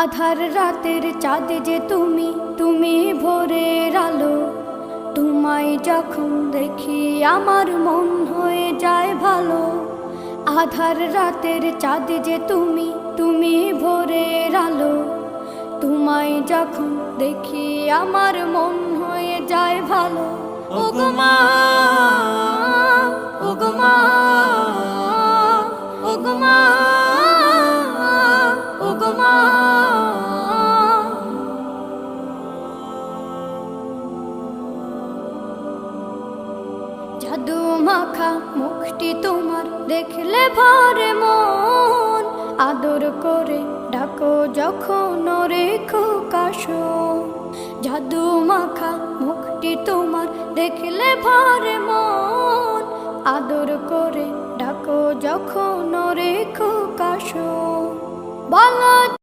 আধার রাতের চাঁদ যে তুমি, তুমি ভোরের আলো। তোমায় যখন দেখি আমার মন হয়ে যায় ভালো। আধার রাতের চাঁদ যে তুমি, তুমি ভোরের আলো। তোমায় যখন দেখি আমার মন হয়ে যায় ভালো। ওগো মা, ওগো মা, ওগো মা, ওগো মা। জাদু মাখা মুখটি তোমার দেখলে ভরে মন। আদর করে ডাকো যখন রেখো কাশন। জাদু মাখা মুখটি তোমার দেখলে ভরে মন। আদর করে ডাকো যখন রেখো কাশন। বলো